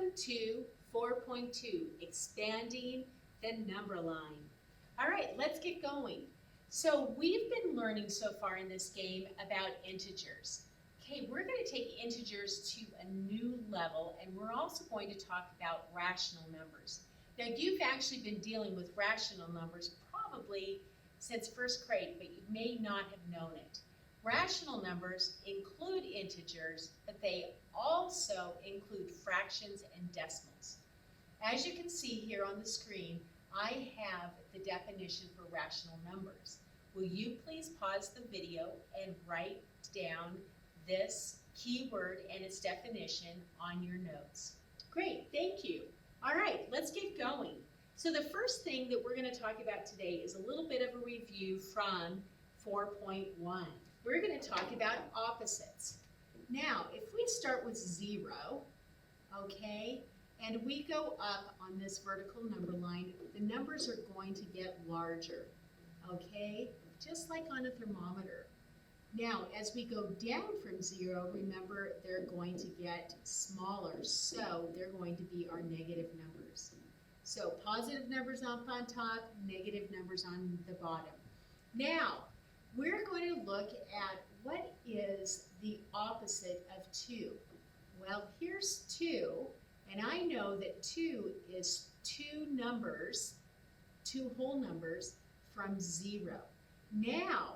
Welcome to 4.2, Expanding the Number Line. All right, let's get going. So we've been learning so far in this game about integers. Okay, we're going to take integers to a new level, and we're also going to talk about rational numbers. Now, you've actually been dealing with rational numbers probably since first grade, but you may not have known it. Rational numbers include integers, but they also include fractions and decimals. As you can see here on the screen, I have the definition for rational numbers. Will you please pause the video and write down this keyword and its definition on your notes? Great, thank you. All right, let's get going. So the first thing that we're going to talk about today is a little bit of a review from 4.1. We're going to talk about opposites. Now, if we start with 0, okay, and we go up on this vertical number line, the numbers are going to get larger, okay, just like on a thermometer. Now, as we go down from 0, remember they're going to get smaller, so they're going to be our negative numbers. So positive numbers up on top, negative numbers on the bottom. Now, we're going to look at what is the opposite of 2. Well, here's 2, and I know that 2 is two whole numbers from 0. Now,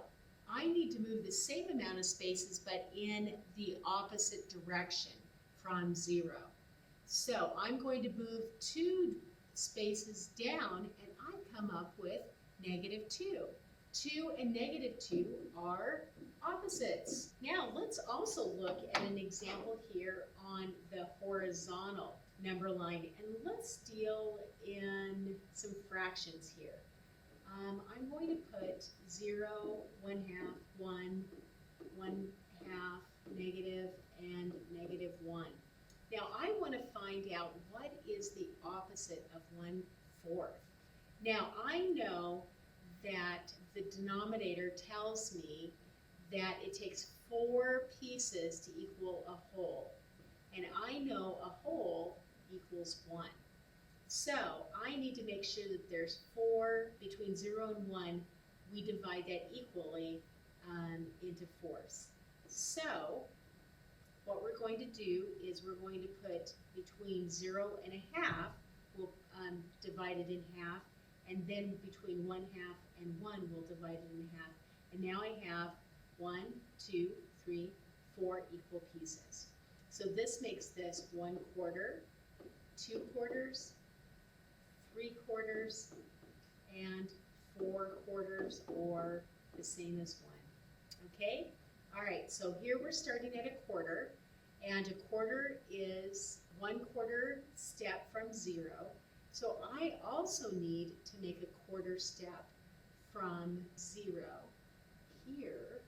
I need to move the same amount of spaces, but in the opposite direction from 0. So I'm going to move 2 spaces down, and I come up with negative 2. 2 and negative 2 are opposites. Now let's also look at an example here on the horizontal number line, and let's deal in some fractions here. I'm going to put 0, 1/2, 1, 1/2, negative, and negative 1. Now I want to find out what is the opposite of 1/4. Now I know that the denominator tells me that it takes 4 pieces to equal a whole. And I know a whole equals 1. So I need to make sure that there's 4 between 0 and 1. We divide that equally into 4s. So what we're going to do is we're going to put between 0 and 1/2, we'll divide it in half, and then between 1/2 and 1, we'll divide it in half. And now I have 1, 2, 3, 4 equal pieces. So this makes this 1/4, 2 quarters, 3 quarters, and 4 quarters, or the same as 1. Okay? All right, so here we're starting at a quarter, and a quarter is 1/4 step from 0. So I also need to make a quarter step from 0 here,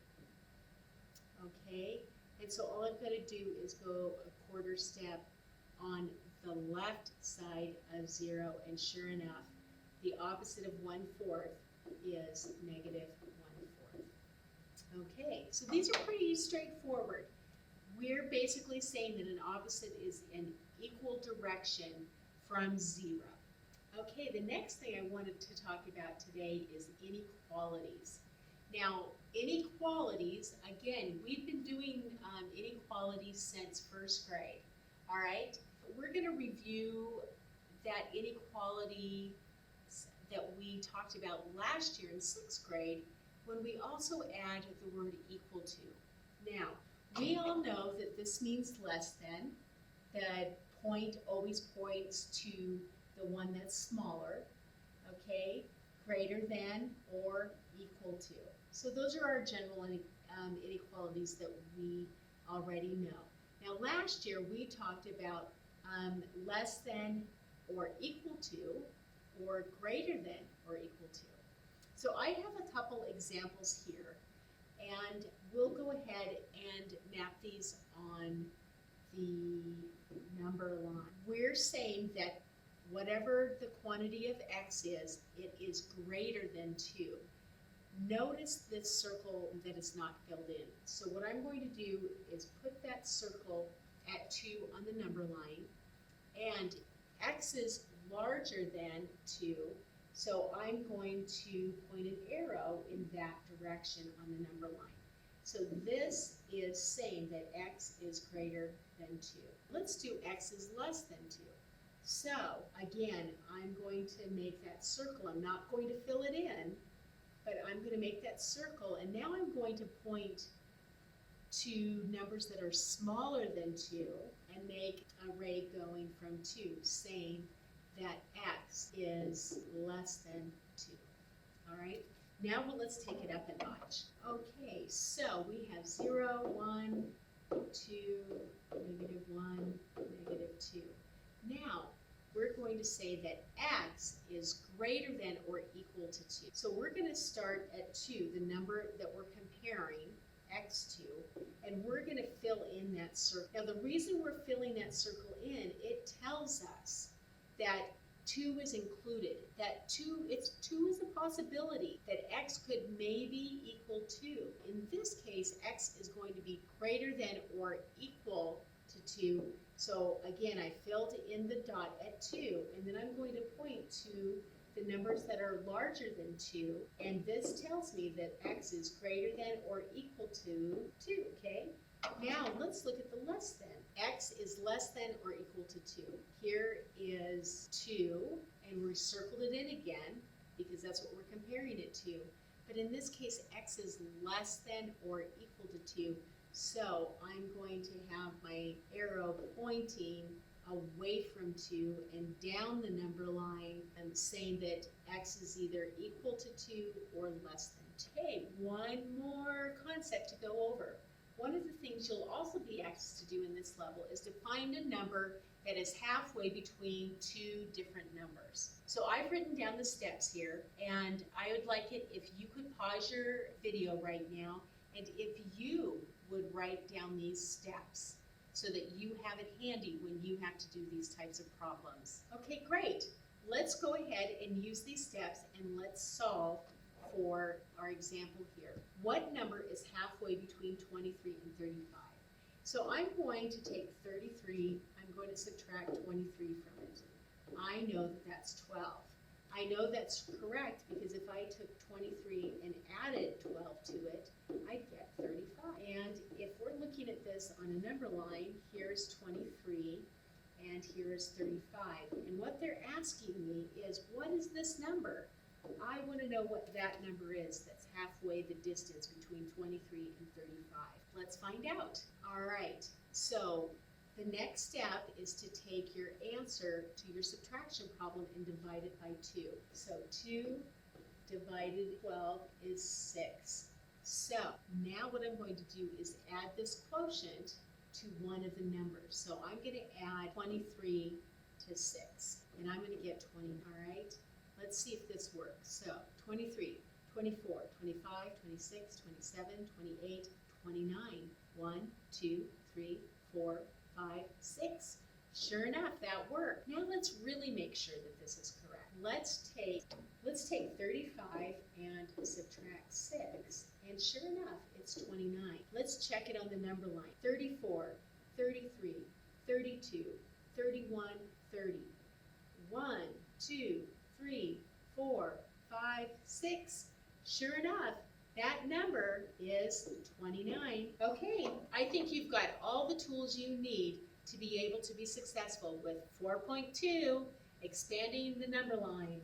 okay? And so all I've got to do is go a quarter step on the left side of 0, and sure enough, the opposite of 1/4 is negative 1/4. Okay, so these are pretty straightforward. We're basically saying that an opposite is in equal direction from 0. Okay, the next thing I wanted to talk about today is inequalities. Now, inequalities, again, we've been doing inequalities since first grade, all right? We're going to review that inequality that we talked about last year in 6th grade when we also add the word equal to. Now, we all know that this means less than. The point always points to the one that's smaller, okay, greater than or equal to. So those are our general inequalities that we already know. Now last year we talked about less than or equal to, or greater than or equal to. So I have a couple examples here, and we'll go ahead and map these on the number line. We're saying that whatever the quantity of x is, it is greater than 2. Notice this circle that is not filled in. So what I'm going to do is put that circle at 2 on the number line, And x is larger than 2, so I'm going to point an arrow in that direction on the number line. So this is saying that x is greater than 2. Let's do x is less than 2. So again, I'm going to make that circle. I'm not going to fill it in, but I'm going to make that circle, and now I'm going to point to numbers that are smaller than 2 and make a ray going from 2, saying that x is less than 2. All right? Now let's take it up a notch. Okay, so we have 0, 1, 2, -1, -2. Now, we're going to say that x is greater than or equal to 2. So we're going to start at 2, the number that we're comparing x to, and we're going to fill in that circle. Now, the reason we're filling that circle in, it tells us that 2 is included, that 2 is a possibility, that x could maybe equal 2. In this case, x is going to be greater than or equal to 2. So again, I filled in the dot at 2, and then I'm going to point to the numbers that are larger than 2, and this tells me that x is greater than or equal to 2, okay? Now, let's look at the less than. X is less than or equal to 2. Here is 2, and we circled it in again because that's what we're comparing it to. But in this case, x is less than or equal to 2. So I'm going to have my arrow pointing away from 2 and down the number line and saying that x is either equal to 2 or less than 2. Okay, one more concept to go over. One of the things you'll also be asked to do in this level is to find a number that is halfway between two different numbers. So I've written down the steps here, and I would like it if you could pause your video right now, and if you would write down these steps so that you have it handy when you have to do these types of problems. Okay, great. Let's go ahead and use these steps, and let's solve for our example here. What number is halfway between 23 and 35? So I'm going to take 33, I'm going to subtract 23 from it. I know that that's 12. I know that's correct because if I took 23 and added 12 to it, I'd get 35. And if we're looking at this on a number line, here's 23 and here is 35. And what they're asking me is, what is this number? I want to know what that number is that's halfway the distance between 23 and 35. Let's find out. All right, so the next step is to take your answer to your subtraction problem and divide it by 2. So 2 divided 12 is 6. So now what I'm going to do is add this quotient to one of the numbers. So I'm going to add 23 to 6, and I'm going to get 20, all right? Let's see if this works. So 23, 24, 25, 26, 27, 28, 29. 1, 2, 3, 4, 5, 6. Sure enough, that worked. Now let's really make sure that this is correct. Let's take 35 and subtract 6, and sure enough, it's 29. Let's check it on the number line. 34, 33, 32, 31, 30. 1, 2, 3, 4, 5, 6. Sure enough, that number is 29. Okay, I think you've got all the tools you need to be able to be successful with 4.2, expanding the number line.